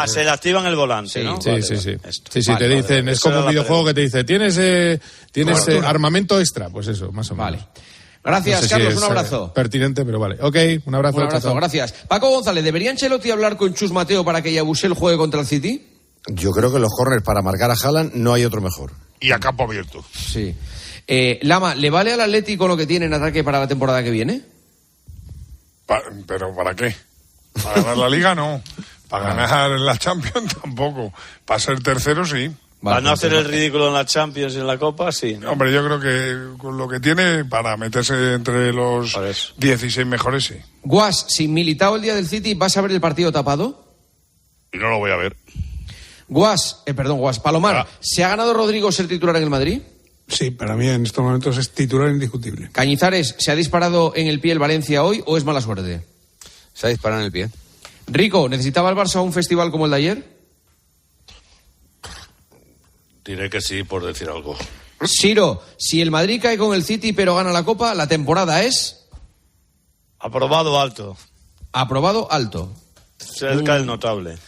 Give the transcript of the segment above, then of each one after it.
Se le activa en el volante, ¿no? Sí, te dicen, es como un videojuego que te dice, ¿tienes armamento extra? Pues eso, más o menos. Vale. Gracias, no sé Carlos, un abrazo. Pertinente, pero vale. Ok, un abrazo. Un abrazo, gracias. Paco González, ¿debería Ancelotti hablar con Chus Mateo para que Yabusel juegue contra el City? Yo creo que los córners para marcar a Haaland no hay otro mejor. Y a campo abierto. Sí. Lama, ¿le vale al Atlético lo que tiene en ataque para la temporada que viene? ¿Pero para qué? Para ganar la Liga no. Para ganar la Champions tampoco. Para ser tercero sí. Para no hacer el ridículo en la Champions y en la Copa, sí, ¿no? Hombre, yo creo que con lo que tiene, para meterse entre los 16 mejores, sí. Guas, sin Militao el día del City, ¿vas a ver el partido tapado? Y no lo voy a ver. Guas, Palomar, ¿se ha ganado Rodrigo ser titular en el Madrid? Sí, para mí en estos momentos es titular indiscutible. Cañizares, ¿se ha disparado en el pie el Valencia hoy o es mala suerte? Se ha disparado en el pie. Rico, ¿necesitaba el Barça un festival como el de ayer? Diré que sí, por decir algo. Siro, si el Madrid cae con el City pero gana la Copa, la temporada es... Aprobado alto. Aprobado alto. Cerca del notable.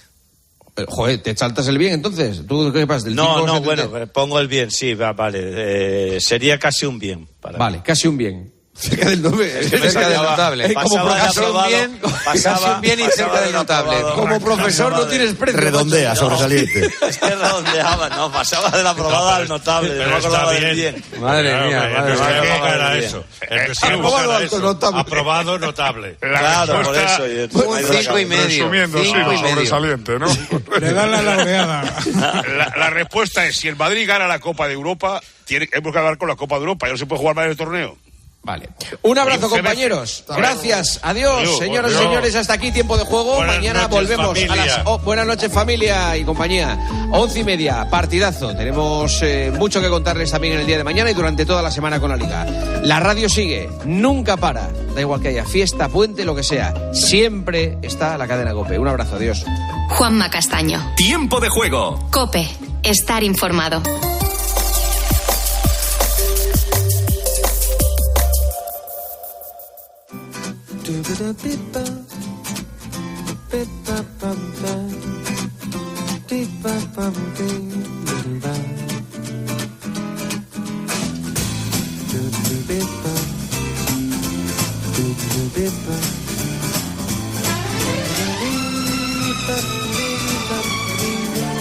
Pero, joder, ¿te saltas el bien entonces? ¿Tú qué pasa? No, bueno, pongo el bien, sí, vale. Sería casi un bien. Vale, casi un bien. Cerca del notable. Casi un bien y cerca del notable. Como profesor no tienes precio. Redondea, sobresaliente. Es que redondeaba, no, pasaba del aprobado al notable. Pero no está bien. Madre mía. Eso. Aprobado, notable. Claro, por eso. Un 5,5. Resumiendo, sí, sobresaliente, ¿no? Le dan la laureada. La respuesta es, si el Madrid gana la Copa de Europa, hemos que hablar con la Copa de Europa. Ya no se puede jugar más en el torneo. Vale. Un abrazo, compañeros. Gracias. Adiós, señoras y señores. Hasta aquí Tiempo de Juego. Mañana volvemos a las... buenas noches, familia y compañía. 11:30, partidazo. Tenemos mucho que contarles también en el día de mañana y durante toda la semana con la Liga. La radio sigue, nunca para. Da igual que haya fiesta, puente, lo que sea. Siempre está la cadena COPE. Un abrazo, adiós. Juanma Castaño. Tiempo de Juego. COPE. Estar informado.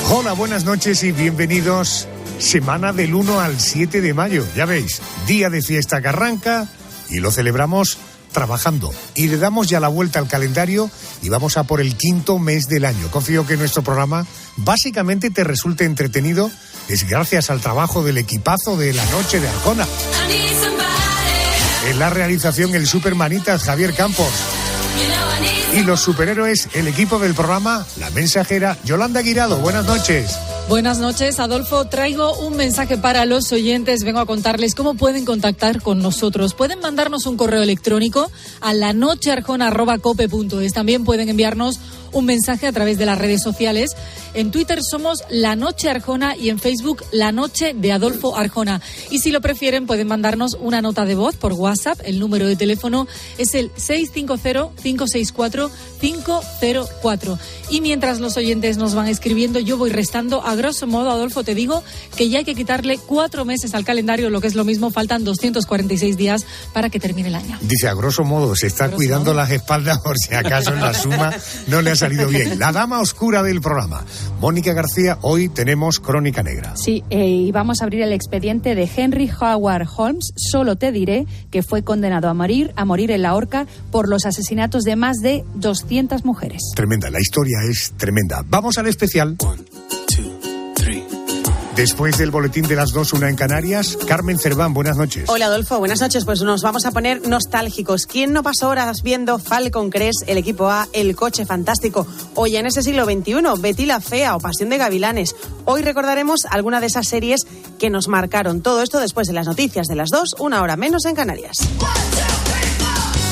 Hola, buenas noches y bienvenidos. Semana del 1 al 7 de mayo, ya veis, día de fiesta que arranca y lo celebramos trabajando. Y le damos ya la vuelta al calendario y vamos a por el 5º mes del año. Confío que nuestro programa básicamente te resulte entretenido. Es gracias al trabajo del equipazo de la noche de Arjona. En la realización el Supermanitas Javier Campos. Y los superhéroes, el equipo del programa, la mensajera Yolanda Guirado. Buenas noches. Buenas noches, Adolfo. Traigo un mensaje para los oyentes. Vengo a contarles cómo pueden contactar con nosotros. Pueden mandarnos un correo electrónico a lanochearjona@cope.es. También pueden enviarnos un mensaje a través de las redes sociales. En Twitter somos La Noche Arjona y en Facebook La Noche de Adolfo Arjona. Y si lo prefieren pueden mandarnos una nota de voz por WhatsApp. El número de teléfono es el 650-564-504. Y mientras los oyentes nos van escribiendo, yo voy restando. A grosso modo, Adolfo, te digo que ya hay que quitarle 4 meses al calendario, lo que es lo mismo, faltan 246 días para que termine el año. Dice, a grosso modo, se está cuidando las espaldas por si acaso en la suma no le ha salido bien. La dama oscura del programa. Mónica García, hoy tenemos Crónica Negra. Sí, y vamos a abrir el expediente de Henry Howard Holmes. Solo te diré que fue condenado a morir en la horca por los asesinatos de más de 200 mujeres. Tremenda, la historia es tremenda. Vamos al especial. 1, 2, 3. Después del boletín de las 2, 1 en Canarias, Carmen Cerván, buenas noches. Hola, Adolfo, buenas noches. Pues nos vamos a poner nostálgicos. ¿Quién no pasó horas viendo Falcon Crest, El Equipo A, El Coche Fantástico? Hoy en ese siglo XXI, Betty la Fea o Pasión de Gavilanes. Hoy recordaremos alguna de esas series que nos marcaron. Todo esto después de las noticias de las 2, 1 hora menos en Canarias.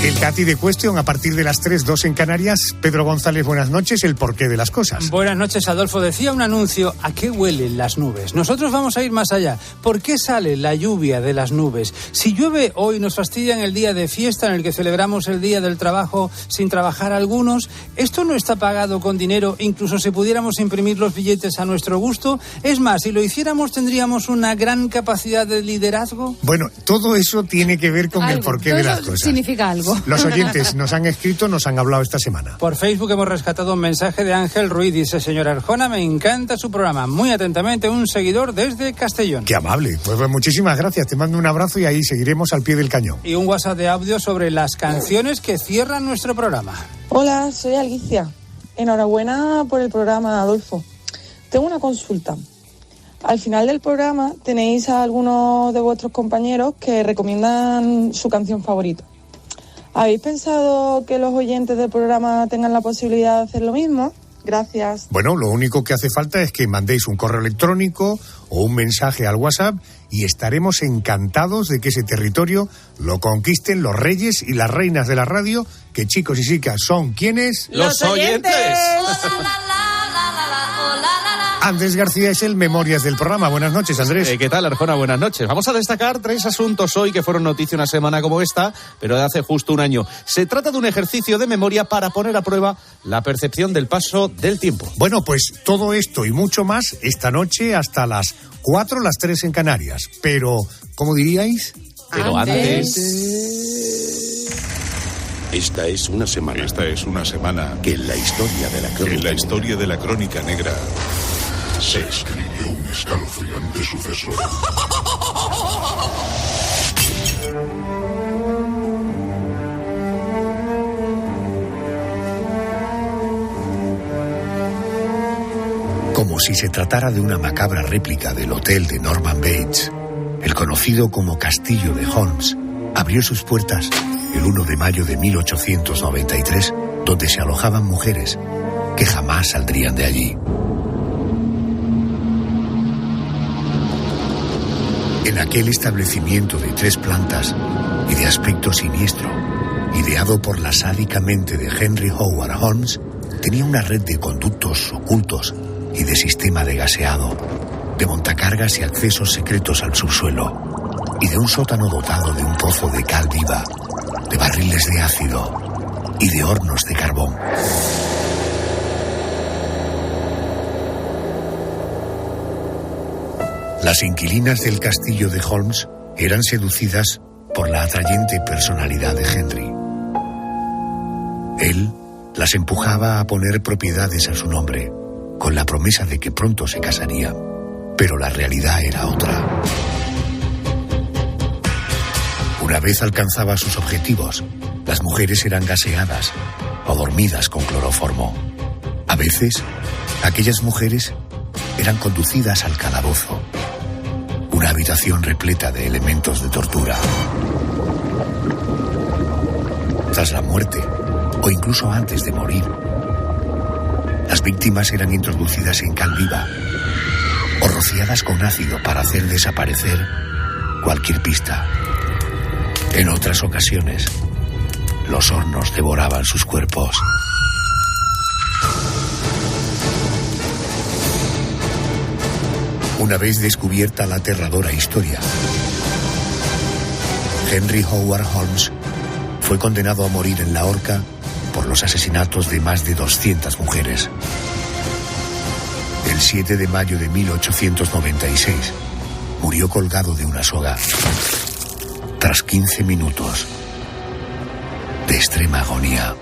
El Katy de Question a partir de las 3, 2 en Canarias. Pedro González, buenas noches. El porqué de las cosas. Buenas noches, Adolfo. Decía un anuncio, ¿a qué huelen las nubes? Nosotros vamos a ir más allá. ¿Por qué sale la lluvia de las nubes? Si llueve hoy, nos fastidian el día de fiesta en el que celebramos el día del trabajo sin trabajar algunos. ¿Esto no está pagado con dinero, incluso si pudiéramos imprimir los billetes a nuestro gusto? Es más, si lo hiciéramos, tendríamos una gran capacidad de liderazgo. Bueno, todo eso tiene que ver con el porqué de las cosas. Significa algo. Los oyentes nos han escrito, nos han hablado esta semana. Por Facebook hemos rescatado un mensaje de Ángel Ruiz. Dice: señor Arjona, me encanta su programa. Muy atentamente, un seguidor desde Castellón. Qué amable. Pues muchísimas gracias. Te mando un abrazo y ahí seguiremos al pie del cañón. Y un WhatsApp de audio sobre las canciones que cierran nuestro programa. Hola, soy Alicia. Enhorabuena por el programa, Adolfo. Tengo una consulta. Al final del programa tenéis a algunos de vuestros compañeros que recomiendan su canción favorita. ¿Habéis pensado que los oyentes del programa tengan la posibilidad de hacer lo mismo? Gracias. Bueno, lo único que hace falta es que mandéis un correo electrónico o un mensaje al WhatsApp y estaremos encantados de que ese territorio lo conquisten los reyes y las reinas de la radio, que chicos y chicas son ¿quiénes? ¡Los oyentes! Andrés García es el Memorias del programa. Buenas noches, Andrés. ¿Qué tal, Arjona? Buenas noches. Vamos a destacar 3 asuntos hoy que fueron noticia una semana como esta, pero de hace justo un año. Se trata de un ejercicio de memoria para poner a prueba la percepción del paso del tiempo. Bueno, pues todo esto y mucho más esta noche hasta las 4, las 3 en Canarias. Pero, ¿cómo diríais? Pero antes... Esta es una semana que en la historia de la crónica negra se escribió un escalofriante suceso. Como si se tratara de una macabra réplica del hotel de Norman Bates, el conocido como Castillo de Holmes abrió sus puertas el 1 de mayo de 1893, donde se alojaban mujeres que jamás saldrían de allí. En aquel establecimiento de 3 plantas y de aspecto siniestro, ideado por la sádica mente de Henry Howard Holmes, tenía una red de conductos ocultos y de sistema de gaseado, de montacargas y accesos secretos al subsuelo, y de un sótano dotado de un pozo de cal viva, de barriles de ácido y de hornos de carbón. Las inquilinas del castillo de Holmes eran seducidas por la atrayente personalidad de Henry. Él las empujaba a poner propiedades a su nombre, con la promesa de que pronto se casarían, pero la realidad era otra. Una vez alcanzaba sus objetivos, las mujeres eran gaseadas o dormidas con cloroformo. A veces, aquellas mujeres eran conducidas al calabozo, una habitación repleta de elementos de tortura. Tras la muerte, o incluso antes de morir, las víctimas eran introducidas en cal viva o rociadas con ácido para hacer desaparecer cualquier pista. En otras ocasiones, los hornos devoraban sus cuerpos. Una vez descubierta la aterradora historia, Henry Howard Holmes fue condenado a morir en la horca por los asesinatos de más de 200 mujeres. El 7 de mayo de 1896 murió colgado de una soga, tras 15 minutos de extrema agonía.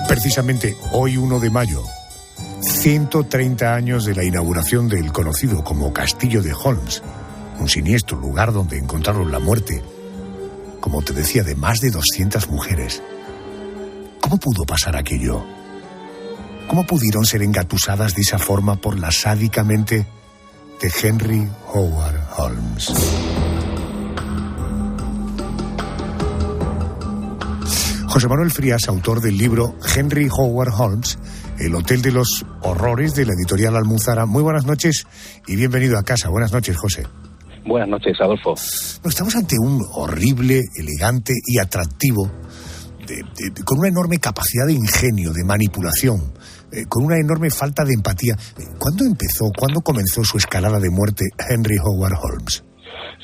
Precisamente hoy, 1 de mayo, 130 años de la inauguración del conocido como Castillo de Holmes, un siniestro lugar donde encontraron la muerte, como te decía, de más de 200 mujeres. ¿Cómo pudo pasar aquello? ¿Cómo pudieron ser engatusadas de esa forma por la sádica mente de Henry Howard Holmes? José Manuel Frías, autor del libro Henry Howard Holmes, El Hotel de los Horrores, de la editorial Almuzara. Muy buenas noches y bienvenido a casa. Buenas noches, José. Buenas noches, Adolfo. No, estamos ante un horrible, elegante y atractivo, con una enorme capacidad de ingenio, de manipulación, con una enorme falta de empatía. ¿Cuándo comenzó su escalada de muerte Henry Howard Holmes?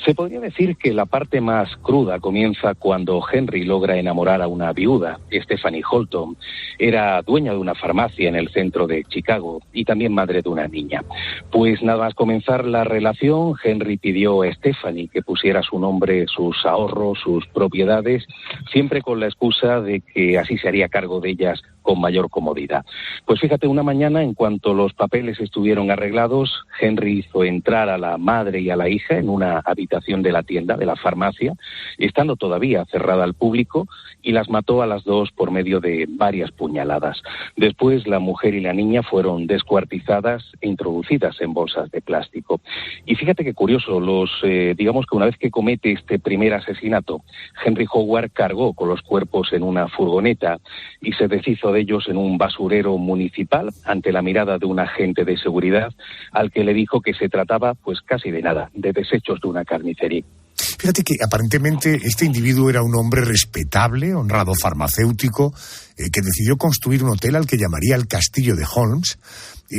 Se podría decir que la parte más cruda comienza cuando Henry logra enamorar a una viuda, Stephanie Holton. Era dueña de una farmacia en el centro de Chicago y también madre de una niña. Pues nada más comenzar la relación, Henry pidió a Stephanie que pusiera su nombre, sus ahorros, sus propiedades, siempre con la excusa de que así se haría cargo de ellas con mayor comodidad. Pues fíjate, una mañana, en cuanto los papeles estuvieron arreglados, Henry hizo entrar a la madre y a la hija en una habitación de la tienda, de la farmacia, estando todavía cerrada al público, y las mató a las dos por medio de varias puñaladas. Después, la mujer y la niña fueron descuartizadas e introducidas en bolsas de plástico. Y fíjate qué curioso, digamos que una vez que comete este primer asesinato, Henry Howard cargó con los cuerpos en una furgoneta y se deshizo de ellos en un basurero municipal ante la mirada de un agente de seguridad al que le dijo que se trataba pues casi de nada, de desechos de una carnicería. Fíjate que aparentemente este individuo era un hombre respetable, honrado farmacéutico, que decidió construir un hotel al que llamaría el Castillo de Holmes.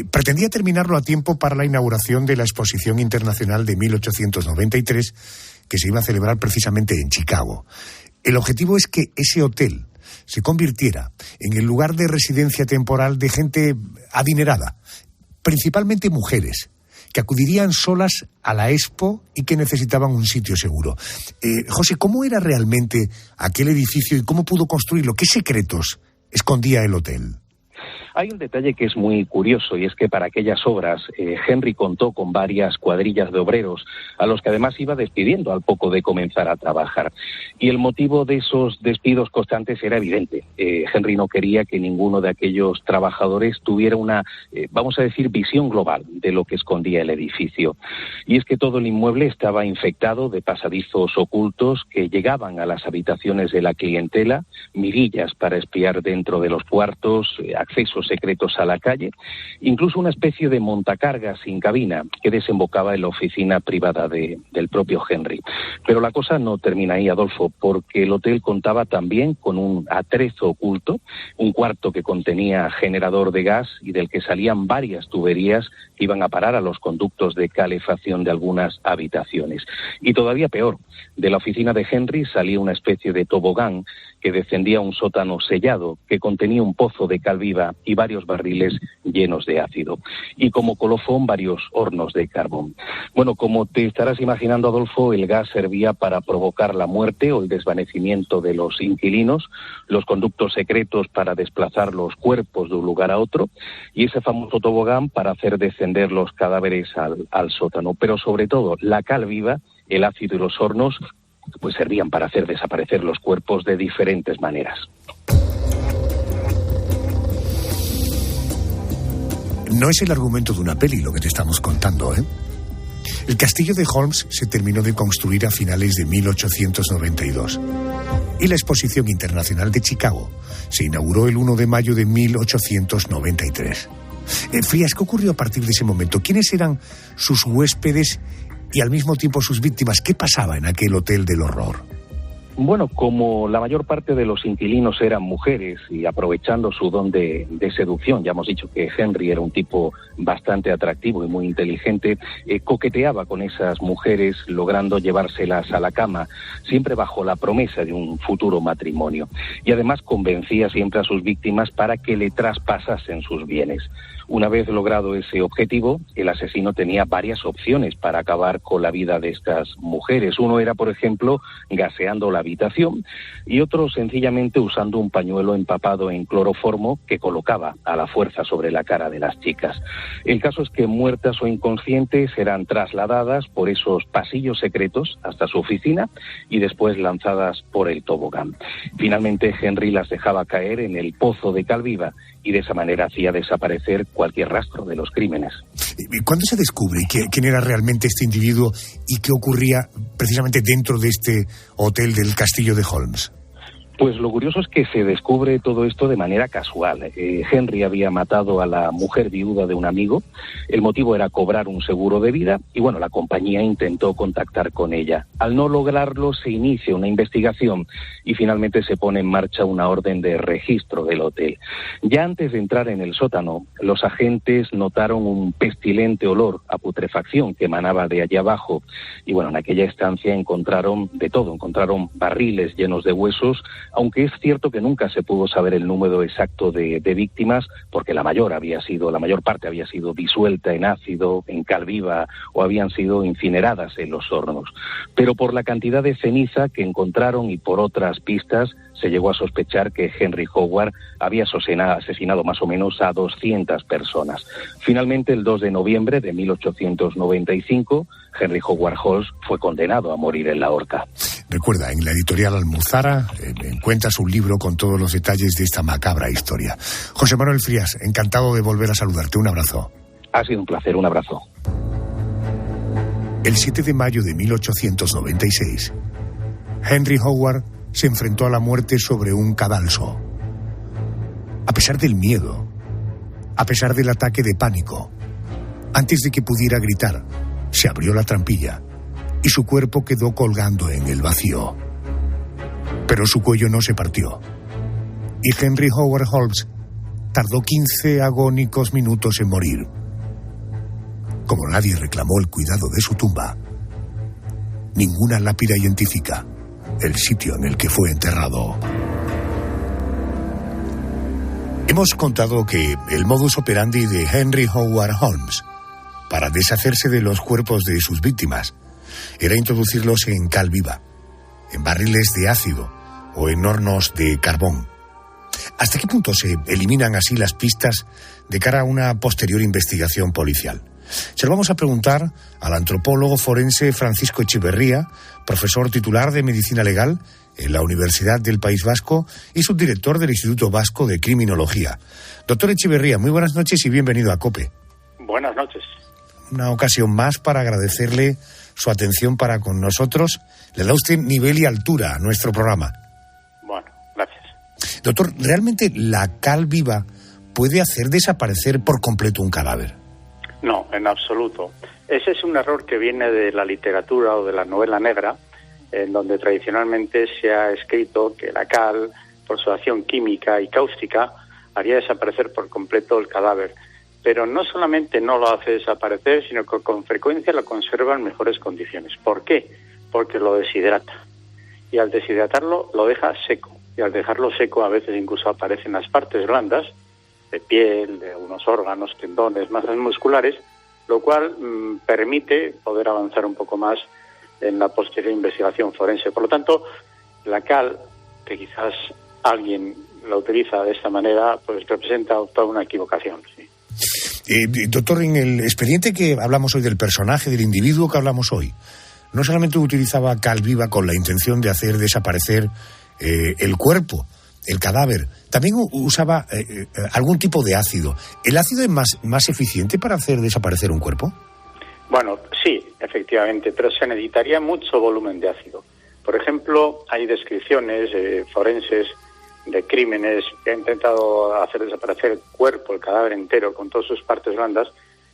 Pretendía terminarlo a tiempo para la inauguración de la Exposición Internacional de 1893, que se iba a celebrar precisamente en Chicago. El objetivo es que ese hotel se convirtiera en el lugar de residencia temporal de gente adinerada, principalmente mujeres, que acudirían solas a la Expo y que necesitaban un sitio seguro. José, ¿cómo era realmente aquel edificio y cómo pudo construirlo? ¿Qué secretos escondía el hotel? Hay un detalle que es muy curioso, y es que para aquellas obras Henry contó con varias cuadrillas de obreros, a los que además iba despidiendo al poco de comenzar a trabajar. Y el motivo de esos despidos constantes era evidente. Henry no quería que ninguno de aquellos trabajadores tuviera una, vamos a decir, visión global de lo que escondía el edificio. Y es que todo el inmueble estaba infectado de pasadizos ocultos que llegaban a las habitaciones de la clientela, mirillas para espiar dentro de los cuartos, accesos secretos a la calle, incluso una especie de montacargas sin cabina que desembocaba en la oficina privada del propio Henry. Pero la cosa no termina ahí, Adolfo, porque el hotel contaba también con un atrezo oculto, un cuarto que contenía generador de gas y del que salían varias tuberías que iban a parar a los conductos de calefacción de algunas habitaciones. Y todavía peor, de la oficina de Henry salía una especie de tobogán que descendía a un sótano sellado que contenía un pozo de cal viva y varios barriles llenos de ácido. Y como colofón, varios hornos de carbón. Bueno, como te estarás imaginando, Adolfo, el gas servía para provocar la muerte o el desvanecimiento de los inquilinos, los conductos secretos para desplazar los cuerpos de un lugar a otro, y ese famoso tobogán para hacer descender los cadáveres al sótano. Pero sobre todo, la cal viva, el ácido y los hornos pues servían para hacer desaparecer los cuerpos de diferentes maneras. No es el argumento de una peli lo que te estamos contando, ¿eh? El castillo de Holmes se terminó de construir a finales de 1892 y la Exposición Internacional de Chicago se inauguró el 1 de mayo de 1893. Frías, ¿qué ocurrió a partir de ese momento? ¿Quiénes eran sus huéspedes y al mismo tiempo sus víctimas? ¿Qué pasaba en aquel hotel del horror? Bueno, como la mayor parte de los inquilinos eran mujeres y aprovechando su don de seducción, ya hemos dicho que Henry era un tipo bastante atractivo y muy inteligente, coqueteaba con esas mujeres logrando llevárselas a la cama, siempre bajo la promesa de un futuro matrimonio. Y además convencía siempre a sus víctimas para que le traspasasen sus bienes. Una vez logrado ese objetivo, el asesino tenía varias opciones para acabar con la vida de estas mujeres. Uno era, por ejemplo, gaseando la habitación y otro sencillamente usando un pañuelo empapado en cloroformo que colocaba a la fuerza sobre la cara de las chicas. El caso es que muertas o inconscientes eran trasladadas por esos pasillos secretos hasta su oficina y después lanzadas por el tobogán. Finalmente Henry las dejaba caer en el pozo de cal viva y de esa manera hacía desaparecer cualquier rastro de los crímenes. ¿Cuándo se descubre quién era realmente este individuo y qué ocurría precisamente dentro de este hotel del Castillo de Holmes? Pues lo curioso es que se descubre todo esto de manera casual. Henry había matado a la mujer viuda de un amigo, el motivo era cobrar un seguro de vida y bueno, la compañía intentó contactar con ella. Al no lograrlo se inicia una investigación y finalmente se pone en marcha una orden de registro del hotel. Ya antes de entrar en el sótano, los agentes notaron un pestilente olor a putrefacción que emanaba de allá abajo y bueno, en aquella estancia encontraron de todo, encontraron barriles llenos de huesos, aunque es cierto que nunca se pudo saber el número exacto de víctimas, porque la mayor parte había sido disuelta en ácido, en cal viva, o habían sido incineradas en los hornos. Pero por la cantidad de ceniza que encontraron y por otras pistas, se llegó a sospechar que Henry Howard había asesinado más o menos a 200 personas. Finalmente, el 2 de noviembre de 1895, Henry Howard Holmes fue condenado a morir en la horca. Recuerda, en la editorial Almuzara encuentras un libro con todos los detalles de esta macabra historia. José Manuel Frías, encantado de volver a saludarte. Un abrazo. Ha sido un placer, un abrazo. El 7 de mayo de 1896, Henry Howard se enfrentó a la muerte sobre un cadalso. A pesar del miedo, a pesar del ataque de pánico, antes de que pudiera gritar, se abrió la trampilla y su cuerpo quedó colgando en el vacío. Pero su cuello no se partió. Y Henry Howard Holmes tardó 15 agónicos minutos en morir. Como nadie reclamó el cuidado de su tumba, ninguna lápida identifica el sitio en el que fue enterrado. Hemos contado que el modus operandi de Henry Howard Holmes para deshacerse de los cuerpos de sus víctimas era introducirlos en cal viva, en barriles de ácido o en hornos de carbón. ¿Hasta qué punto se eliminan así las pistas de cara a una posterior investigación policial? Se lo vamos a preguntar al antropólogo forense Francisco Echeverría, profesor titular de Medicina Legal en la Universidad del País Vasco y subdirector del Instituto Vasco de Criminología. Doctor Echeverría, muy buenas noches y bienvenido a COPE. Buenas noches. Una ocasión más para agradecerle su atención para con nosotros. Le da usted nivel y altura a nuestro programa. Bueno, gracias. Doctor, ¿realmente la cal viva puede hacer desaparecer por completo un cadáver? No, en absoluto. Ese es un error que viene de la literatura o de la novela negra, en donde tradicionalmente se ha escrito que la cal, por su acción química y cáustica, haría desaparecer por completo el cadáver. Pero no solamente no lo hace desaparecer, sino que con frecuencia lo conserva en mejores condiciones. ¿Por qué? Porque lo deshidrata. Y al deshidratarlo lo deja seco. Y al dejarlo seco a veces incluso aparecen las partes blandas, de piel, de algunos órganos, tendones, masas musculares, lo cual permite poder avanzar un poco más en la posterior investigación forense. Por lo tanto, la cal, que quizás alguien la utiliza de esta manera, pues representa toda una equivocación, sí. Doctor, en el expediente que hablamos hoy del personaje, del individuo que hablamos hoy, no solamente utilizaba cal viva con la intención de hacer desaparecer el cuerpo, el cadáver, también usaba algún tipo de ácido. ¿El ácido es más eficiente para hacer desaparecer un cuerpo? Bueno, sí, efectivamente, pero se necesitaría mucho volumen de ácido. Por ejemplo, hay descripciones forenses de crímenes que han intentado hacer desaparecer el cuerpo, el cadáver entero, con todas sus partes blandas,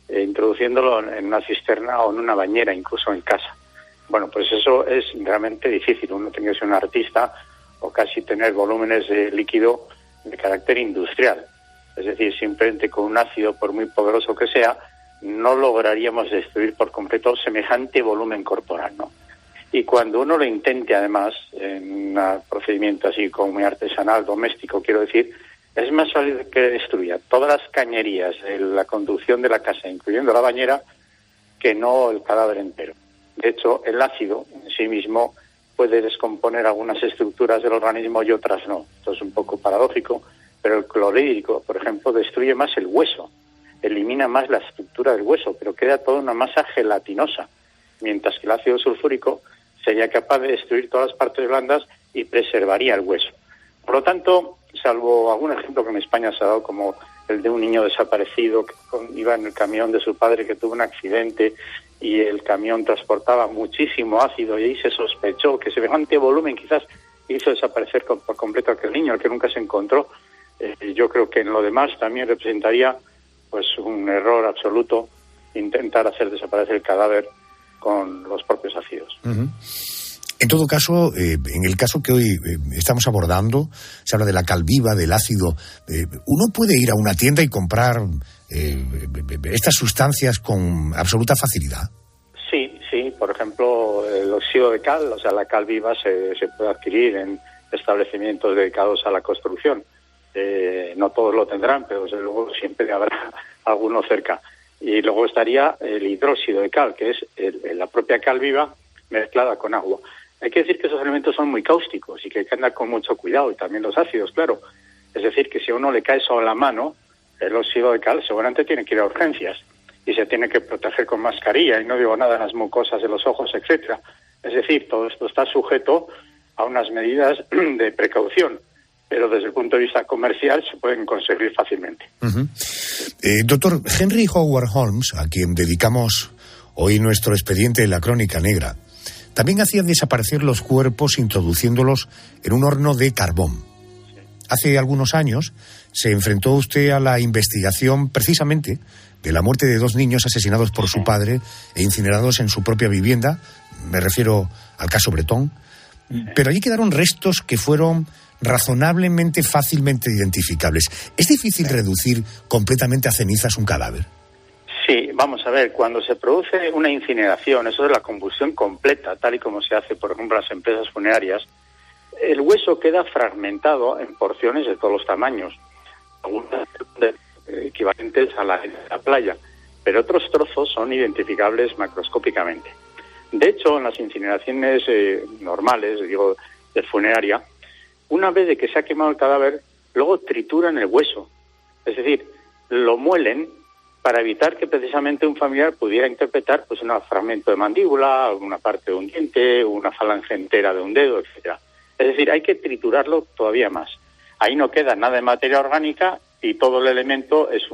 introduciéndolo en una cisterna o en una bañera, incluso en casa. Bueno, pues eso es realmente difícil. Uno tiene que ser un artista o casi tener volúmenes de líquido de carácter industrial. Es decir, simplemente con un ácido, por muy poderoso que sea, no lograríamos destruir por completo semejante volumen corporal, ¿no? Y cuando uno lo intente, además, en un procedimiento así como muy artesanal, doméstico, quiero decir, es más fácil que destruya todas las cañerías de la conducción de la casa, incluyendo la bañera, que no el cadáver entero. De hecho, el ácido en sí mismo puede descomponer algunas estructuras del organismo y otras no. Esto es un poco paradójico, pero el clorhídrico, por ejemplo, destruye más el hueso, elimina más la estructura del hueso, pero queda toda una masa gelatinosa, mientras que el ácido sulfúrico sería capaz de destruir todas las partes blandas y preservaría el hueso. Por lo tanto, salvo algún ejemplo que en España se ha dado, como el de un niño desaparecido que iba en el camión de su padre que tuvo un accidente y el camión transportaba muchísimo ácido y ahí se sospechó que semejante volumen quizás hizo desaparecer por completo a aquel niño, al que nunca se encontró. Yo creo que en lo demás también representaría pues un error absoluto intentar hacer desaparecer el cadáver con los propios ácidos. Uh-huh. En todo caso, en el caso que hoy estamos abordando, se habla de la cal viva, del ácido. ¿Uno puede ir a una tienda y comprar estas sustancias con absoluta facilidad? Sí. Por ejemplo, el óxido de cal, o sea, la cal viva se puede adquirir en establecimientos dedicados a la construcción. No todos lo tendrán, pero desde luego siempre habrá alguno cerca. Y luego estaría el hidróxido de cal, que es la propia cal viva mezclada con agua. Hay que decir que esos elementos son muy cáusticos y que hay que andar con mucho cuidado, y también los ácidos, claro. Es decir, que si a uno le cae sobre la mano el óxido de cal, seguramente tiene que ir a urgencias y se tiene que proteger con mascarilla, y no digo nada de las mucosas de los ojos, etcétera. Es decir, todo esto está sujeto a unas medidas de precaución, pero desde el punto de vista comercial se pueden conseguir fácilmente. Uh-huh. Doctor Henry Howard Holmes, a quien dedicamos hoy nuestro expediente de la Crónica Negra, también hacía desaparecer los cuerpos introduciéndolos en un horno de carbón. Sí. Hace algunos años se enfrentó usted a la investigación precisamente de la muerte de 2 niños asesinados por su padre e incinerados en su propia vivienda. Me refiero al caso Bretón. Pero allí quedaron restos que fueron razonablemente fácilmente identificables. ¿Es difícil reducir completamente a cenizas un cadáver? Sí, vamos a ver, cuando se produce una incineración, eso es la combustión completa, tal y como se hace, por ejemplo, en las empresas funerarias, el hueso queda fragmentado en porciones de todos los tamaños, algunas equivalentes a la playa, pero otros trozos son identificables macroscópicamente. De hecho, en las incineraciones normales, digo, de funeraria, una vez de que se ha quemado el cadáver, luego trituran el hueso, es decir, lo muelen para evitar que precisamente un familiar pudiera interpretar pues un fragmento de mandíbula, una parte de un diente, una falange entera de un dedo, etcétera. Es decir, hay que triturarlo todavía más. Ahí no queda nada de materia orgánica y todo el elemento es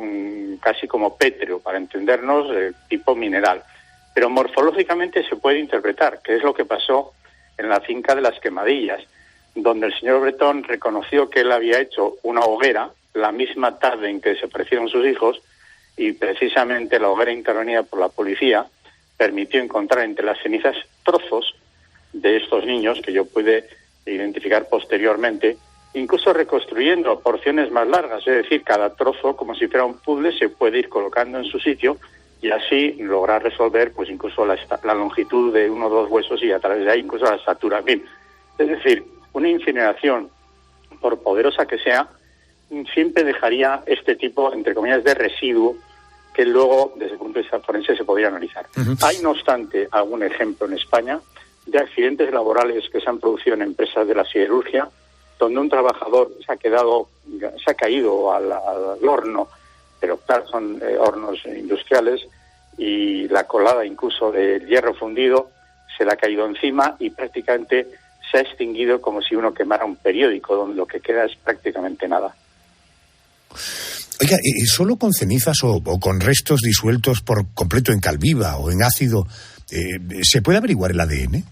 casi como pétreo, para entendernos, tipo mineral. Pero morfológicamente se puede interpretar, que es lo que pasó en la finca de las Quemadillas, donde el señor Bretón reconoció que él había hecho una hoguera la misma tarde en que desaparecieron sus hijos, y precisamente la hoguera intervenida por la policía permitió encontrar entre las cenizas trozos de estos niños que yo pude identificar posteriormente, incluso reconstruyendo porciones más largas, es decir, cada trozo, como si fuera un puzzle, se puede ir colocando en su sitio y así lograr resolver pues incluso la longitud de 1 o 2 huesos y a través de ahí incluso la estatura. En fin, es decir, una incineración, por poderosa que sea, siempre dejaría este tipo, entre comillas, de residuo que luego, desde el punto de vista forense, se podría analizar. Uh-huh. Hay, no obstante, algún ejemplo en España de accidentes laborales que se han producido en empresas de la siderurgia, donde un trabajador se ha caído al horno, pero claro, son hornos industriales, y la colada incluso del hierro fundido se le ha caído encima y prácticamente se ha extinguido como si uno quemara un periódico, donde lo que queda es prácticamente nada. Oiga, ¿solo con cenizas o con restos disueltos por completo en cal viva o en ácido se puede averiguar el ADN?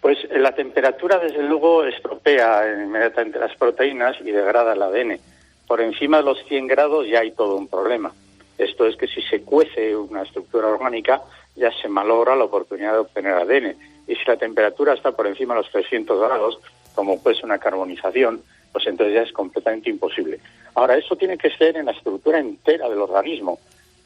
Pues la temperatura, desde luego, estropea inmediatamente las proteínas y degrada el ADN. Por encima de los 100 grados ya hay todo un problema. Esto es que si se cuece una estructura orgánica, ya se malogra la oportunidad de obtener ADN. Y si la temperatura está por encima de los 300 grados, como puede ser una carbonización, pues entonces ya es completamente imposible. Ahora, eso tiene que ser en la estructura entera del organismo.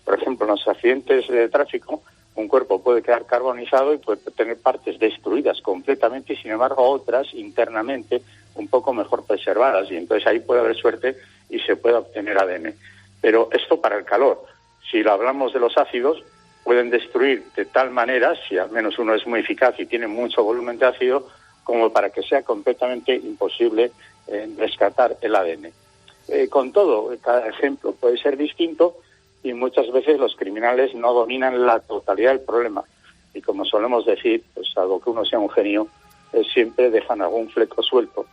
Por ejemplo, en los accidentes de tráfico, un cuerpo puede quedar carbonizado y puede tener partes destruidas completamente y, sin embargo, otras internamente un poco mejor preservadas. Y entonces ahí puede haber suerte y se puede obtener ADN. Pero esto para el calor. Si lo hablamos de los ácidos, pueden destruir de tal manera, si al menos uno es muy eficaz y tiene mucho volumen de ácido, como para que sea completamente imposible rescatar el ADN. Con todo, cada ejemplo puede ser distinto y muchas veces los criminales no dominan la totalidad del problema. Y como solemos decir, pues salvo que uno sea un genio, siempre dejan algún fleco suelto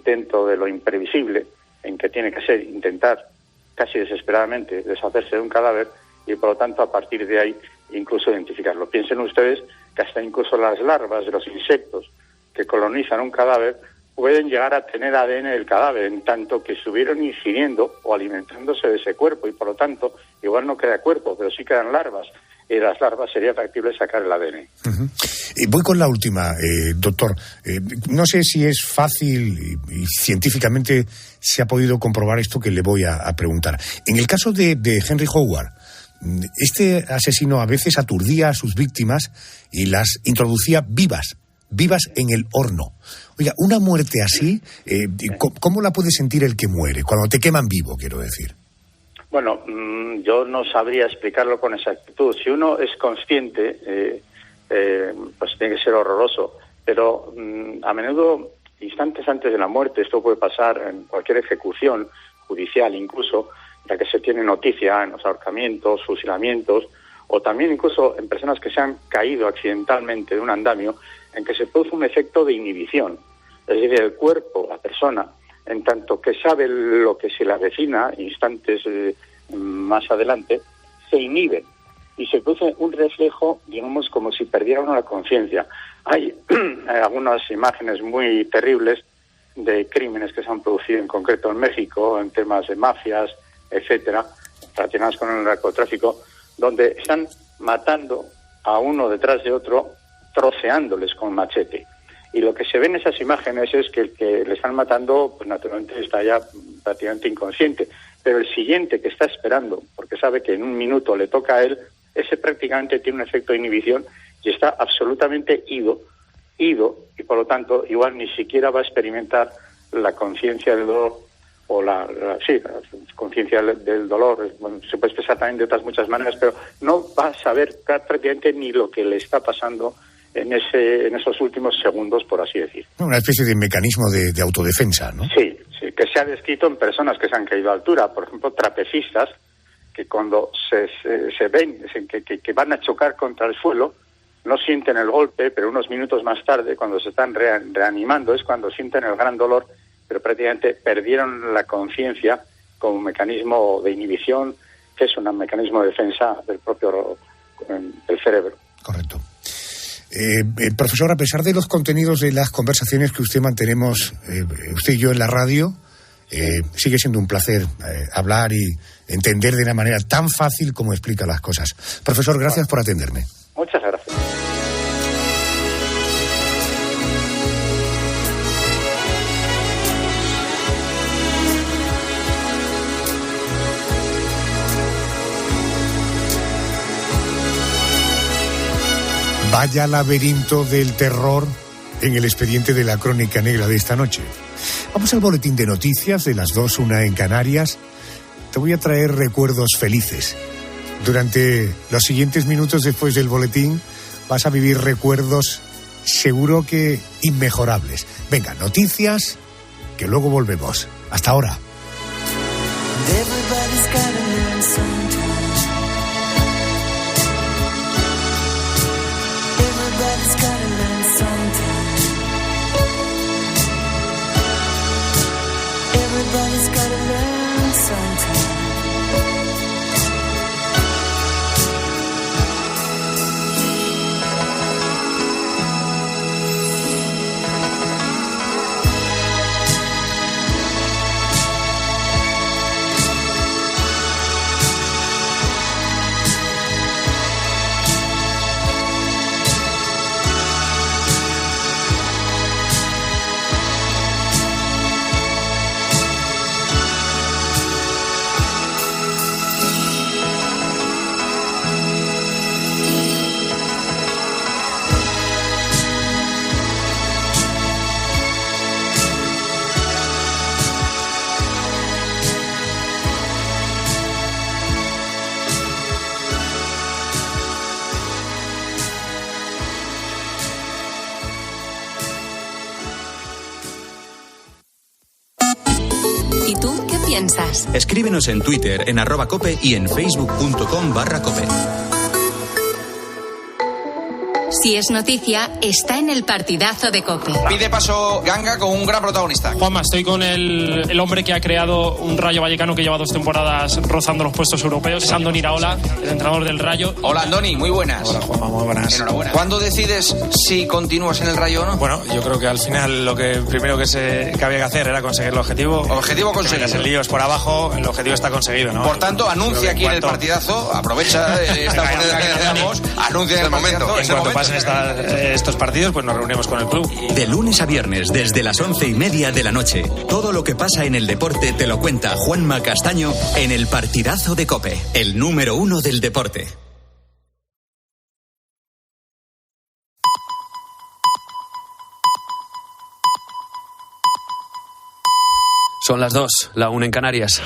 dentro de lo imprevisible, en que tiene que ser intentar casi desesperadamente deshacerse de un cadáver y por lo tanto a partir de ahí incluso identificarlo. Piensen ustedes que hasta incluso las larvas de los insectos que colonizan un cadáver pueden llegar a tener ADN del cadáver, en tanto que estuvieron ingiriendo o alimentándose de ese cuerpo, y por lo tanto, igual no queda cuerpo, pero sí quedan larvas, y de las larvas sería factible sacar el ADN. Voy con la última, doctor. No sé si es fácil y científicamente se ha podido comprobar esto que le voy a preguntar. En el caso de Henry Howard, este asesino a veces aturdía a sus víctimas y las introducía vivas en el horno. Oiga, una muerte así, ¿cómo la puede sentir el que muere? Cuando te queman vivo, quiero decir. Bueno, yo no sabría explicarlo con exactitud. Si uno es consciente, pues tiene que ser horroroso. Pero a menudo, instantes antes de la muerte, esto puede pasar en cualquier ejecución judicial, incluso, ya que se tiene noticia en los ahorcamientos, fusilamientos, o también incluso en personas que se han caído accidentalmente de un andamio, en que se produce un efecto de inhibición. Es decir, el cuerpo, la persona, en tanto que sabe lo que se le avecina instantes más adelante, se inhibe y se produce un reflejo, digamos, como si perdiera uno la conciencia. Hay algunas imágenes muy terribles de crímenes que se han producido en concreto en México, en temas de mafias, etcétera, relacionados con el narcotráfico, donde están matando a uno detrás de otro, troceándoles con machete. Y lo que se ve en esas imágenes es que el que le están matando, pues naturalmente está ya prácticamente inconsciente. Pero el siguiente que está esperando, porque sabe que en un minuto le toca a él, ese prácticamente tiene un efecto de inhibición y está absolutamente ido, y por lo tanto igual ni siquiera va a experimentar la conciencia del dolor, o la conciencia del dolor. Bueno, se puede expresar también de otras muchas maneras, pero no va a saber prácticamente ni lo que le está pasando en esos últimos segundos, por así decir. Una especie de mecanismo de autodefensa, ¿no? Sí, que se ha descrito en personas que se han caído a altura, por ejemplo, trapecistas, que cuando se ven que van a chocar contra el suelo, no sienten el golpe, pero unos minutos más tarde, cuando se están reanimando, es cuando sienten el gran dolor, pero prácticamente perdieron la conciencia como mecanismo de inhibición, que es un mecanismo de defensa del propio del cerebro. Correcto. Profesor, a pesar de los contenidos de las conversaciones que mantenemos usted y yo en la radio, sigue siendo un placer hablar y entender de una manera tan fácil como explica las cosas. Profesor, gracias por atenderme. Muchas gracias. Vaya laberinto del terror en el expediente de la Crónica Negra de esta noche. Vamos al boletín de noticias de las 2:01 en Canarias. Te voy a traer recuerdos felices. Durante los siguientes minutos después del boletín vas a vivir recuerdos seguro que inmejorables. Venga, noticias, que luego volvemos. Hasta ahora. Escríbenos en Twitter, en @cope y en facebook.com/cope. Si es noticia, está en el partidazo de COPE. Pide paso Ganga con un gran protagonista. Juanma, estoy con el hombre que ha creado un Rayo Vallecano que lleva 2 temporadas rozando los puestos europeos. Es Andoni Iraola, el entrenador del Rayo. Hola, Andoni, muy buenas. Hola, Juanma, muy buenas. Enhorabuena. ¿Cuándo decides si continúas en el Rayo o no? Bueno, yo creo que al final lo que primero que había que hacer era conseguir el objetivo. Objetivo conseguido. El lío es por abajo, el objetivo está conseguido, ¿no? Por tanto, anuncia aquí en el partidazo, aprovecha esta oportunidad que damos, anuncia en el momento. En cuanto pasen estos partidos, pues nos reunimos con el club. De lunes a viernes, desde las 11:30 de la noche, todo lo que pasa en el deporte te lo cuenta Juanma Castaño en el partidazo de COPE, el número 1 del deporte. Son las 2, la 1 en Canarias.